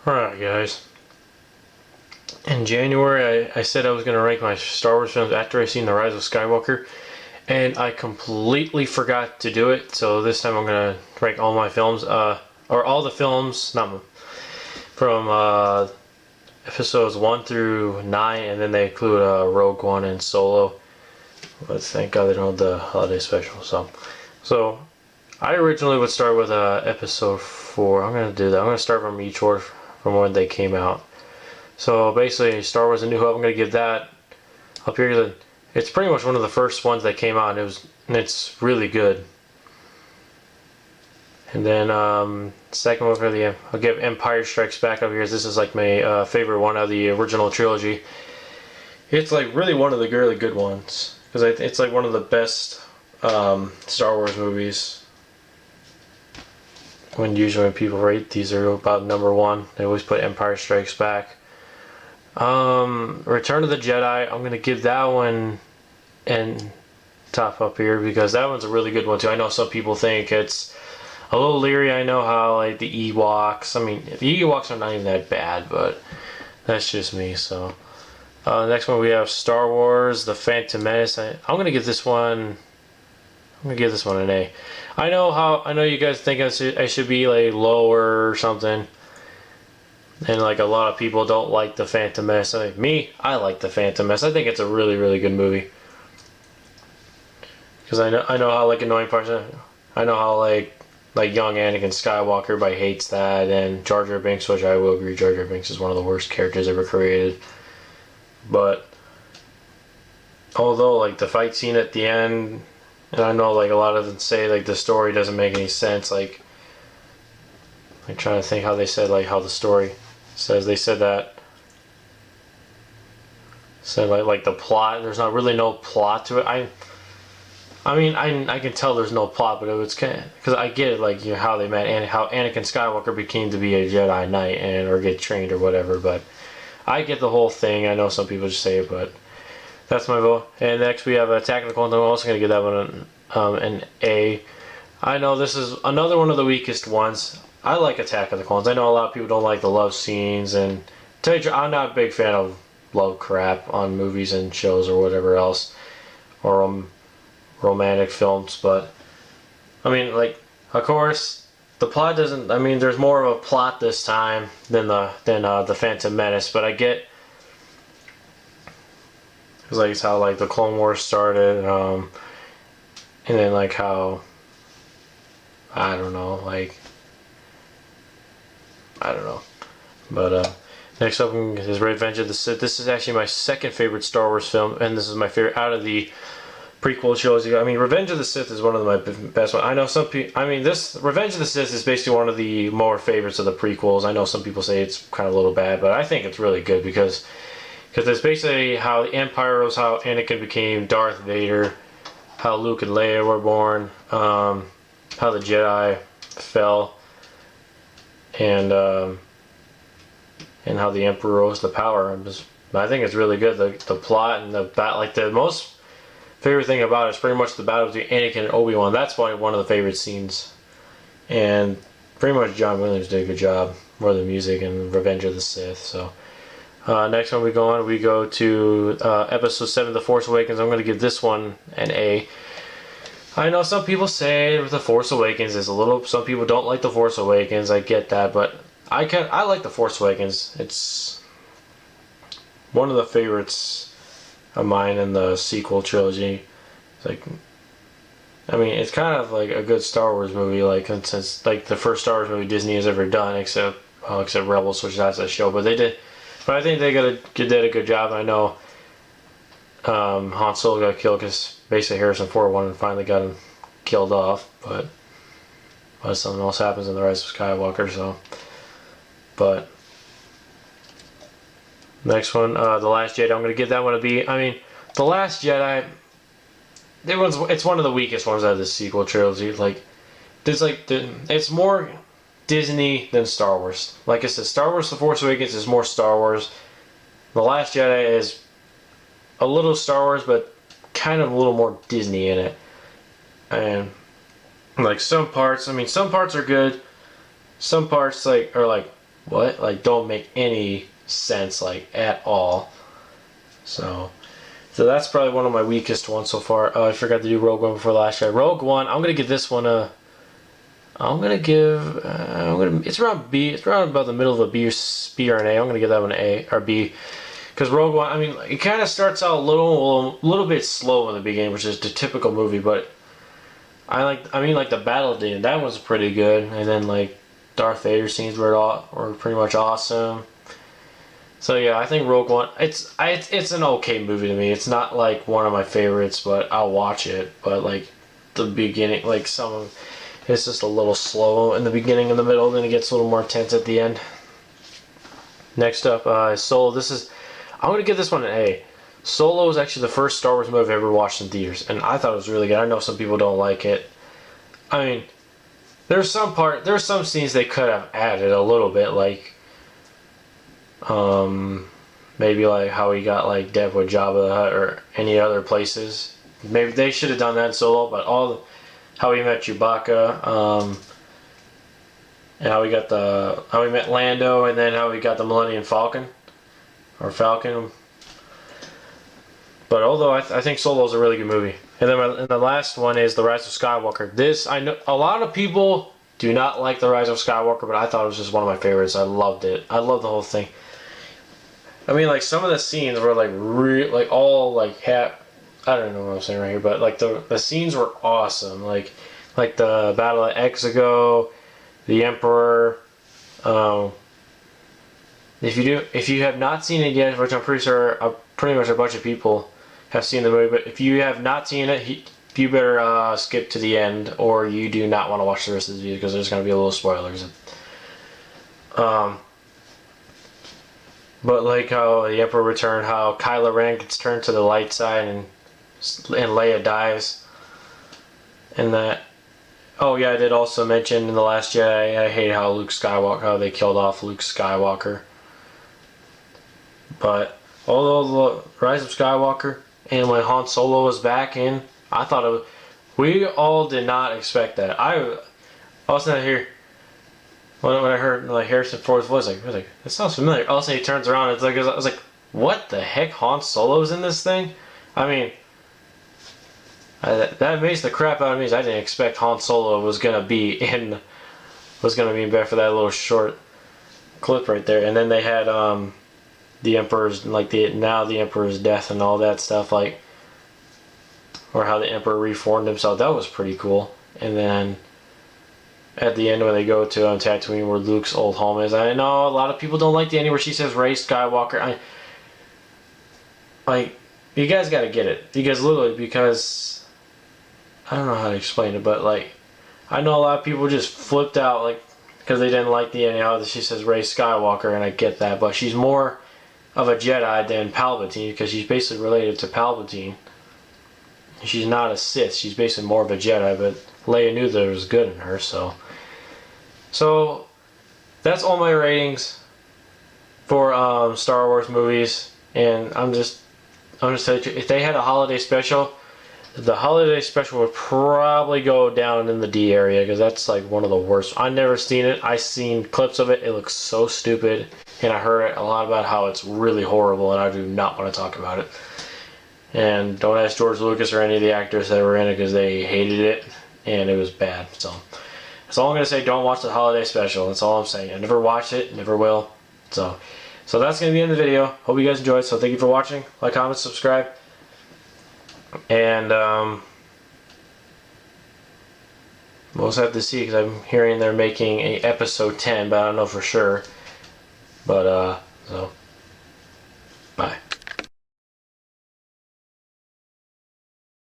Alright, guys. In January, I said I was going to rank my Star Wars films after I seen The Rise of Skywalker, and I completely forgot to do it. So this time I'm going to rank all my films, or all the films, not from episodes 1 through 9, and then they include Rogue One and Solo. But thank God they don't have the holiday special. So I originally would start with episode 4. I'm going to do that. I'm going to start from each order from when they came out. So basically, Star Wars: A New Hope. I'm going to give that up here. It's pretty much one of the first ones that came out, and it's really good. And then second one I'll give Empire Strikes Back up here. This is like my favorite one of the original trilogy. It's like really one of the really good ones because it's like one of the best Star Wars movies. Usually when people rate these are about number 1, they always put Empire Strikes Back. Return of the Jedi, I'm gonna give that one and top up here because that one's a really good one too. I know some people think it's a little leery. I know how like the Ewoks. I mean, the Ewoks are not even that bad, but that's just me. So next one we have Star Wars: The Phantom Menace. I'm gonna give this one. I'm gonna give this one an A. I know you guys think I should be like lower or something. And like a lot of people don't like The Phantom Menace. I like The Phantom Menace. I think it's a really, really good movie. Because I know how like annoying parts. I know how like young Anakin Skywalker, everybody hates that, and Jar Jar Binks, which I will agree, Jar Jar Binks is one of the worst characters ever created. But although like the fight scene at the end, and I know like a lot of them say like the story doesn't make any sense. Like I'm trying to think how they said like how the story says they said like the plot. There's not really no plot to it. I mean I can tell there's no plot, but it was kind of because I get it like how they met and how Anakin Skywalker became to be a Jedi Knight or get trained or whatever. But I get the whole thing. I know some people just say it, but that's my vote. And next we have Attack of the Clones. I'm also gonna give that one an A. I know this is another one of the weakest ones. I like Attack of the Clones. I know a lot of people don't like the love scenes, and tell you, I'm not a big fan of love crap on movies and shows or whatever else, or romantic films. But I mean, like, of course, the plot doesn't. I mean, there's more of a plot this time than the Phantom Menace. But I get, cause like it's how like the Clone Wars started, and then like how I don't know, like. I don't know. But next up is Revenge of the Sith. This is actually my second favorite Star Wars film, and this is my favorite out of the prequel trilogy. I mean, Revenge of the Sith is one of my best ones. I know some people. I mean, this Revenge of the Sith is basically one of the more favorites of the prequels. I know some people say it's kind of a little bad, but I think it's really good because it's basically how the Empire was, how Anakin became Darth Vader, how Luke and Leia were born, how the Jedi fell. And how the Emperor rose to power. I think it's really good. The plot and the most favorite thing about it is pretty much the battle between Anakin and Obi-Wan. That's one of the favorite scenes. And pretty much John Williams did a good job for the music and Revenge of the Sith. So next one we go to episode 7, The Force Awakens. I'm going to give this one an A. I know some people say The Force Awakens is a little. Some people don't like The Force Awakens. I get that, but I like The Force Awakens. It's one of the favorites of mine in the sequel trilogy. It's like, I mean, it's kind of like a good Star Wars movie. Like since like the first Star Wars movie Disney has ever done, except Rebels, which that's a show. But they did. But I think they did a good job. I know Han Solo got killed because basically Harrison Ford won and finally got him killed off, but something else happens in The Rise of Skywalker. So, but next one, The Last Jedi. I'm gonna give that one a B. I mean, The Last Jedi. It's one of the weakest ones out of the sequel trilogy. Like, it's more Disney than Star Wars. Like I said, Star Wars: The Force Awakens is more Star Wars. The Last Jedi is a little Star Wars, but kind of a little more Disney in it. And like some parts are good. Some parts are like what? Like, don't make any sense, like, at all. So that's probably one of my weakest ones so far. Oh, I forgot to do Rogue One before last year. Rogue One, I'm gonna give this one a. It's around B. It's around about the middle of a B or an A. I'm gonna give that one an A or B, because Rogue One. I mean, it kind of starts out a little bit slow in the beginning, which is the typical movie. But like the battle at the end, that was pretty good. And then like Darth Vader scenes were pretty much awesome. So yeah, I think Rogue One. It's an okay movie to me. It's not like one of my favorites, but I'll watch it. But like the beginning, like it's just a little slow in the beginning and the middle, then it gets a little more tense at the end. Next up, Solo. I'm gonna give this one an A. Solo is actually the first Star Wars movie I've ever watched in theaters, and I thought it was really good. I know some people don't like it. I mean, there's some scenes they could have added a little bit, like maybe like how he got like Dev with Jabba the Hutt or any other places. Maybe they should have done that in Solo, but how he met Chewbacca, and how he met Lando, and then how he got the Millennium Falcon. But although I think Solo is a really good movie. And then the last one is The Rise of Skywalker. This, I know a lot of people do not like The Rise of Skywalker, but I thought it was just one of my favorites. I loved it. I loved the whole thing. I mean, like, some of the scenes were like I don't know what I'm saying right here, but like the scenes were awesome. Like the Battle of Exegol, the Emperor. If you have not seen it yet, which I'm pretty sure pretty much a bunch of people have seen the movie, but if you have not seen it, you better skip to the end, or you do not want to watch the rest of the video because there's going to be a little spoilers. But like how the Emperor returned, how Kylo Ren gets turned to the light side, and Leia dies, and that. Oh yeah, I did also mention in The Last Jedi, I hate how they killed off Luke Skywalker. But although The Rise of Skywalker and when Han Solo was back in, I thought we all did not expect that. I was not here when I heard like Harrison Ford's voice, like that sounds familiar. All of a sudden he turns around, and I was like, what the heck? Han Solo's in this thing? I mean, that amazed the crap out of me. I didn't expect Han Solo was gonna be in bed for that little short clip right there. And then they had the Emperor's the Emperor's death and all that stuff, like, or how the Emperor reformed himself. That was pretty cool. And then at the end when they go to Tatooine, where Luke's old home is, I know a lot of people don't like the ending where she says Rey Skywalker. You guys got to get it, because I don't know how to explain it, but like, I know a lot of people just flipped out, like, because they didn't like the ending how she says Rey Skywalker, and I get that, but she's more of a Jedi than Palpatine, because she's basically related to Palpatine. She's not a Sith, she's basically more of a Jedi, but Leia knew there was good in her, so that's all my ratings for Star Wars movies. And I'm just telling you, if they had a holiday special, the holiday special would probably go down in the D area, because that's like one of the worst. I've never seen it. I've seen clips of it. It looks so stupid, and I heard a lot about how it's really horrible, and I do not want to talk about it. And don't ask George Lucas or any of the actors that were in it, because they hated it, and it was bad. So that's all I'm going to say. Don't watch the holiday special. That's all I'm saying. I never watched it, never will. So that's going to be the end of the video. Hope you guys enjoyed. So thank you for watching. Like, comment, subscribe. And we'll also have to see, because I'm hearing they're making a episode 10, but I don't know for sure. But so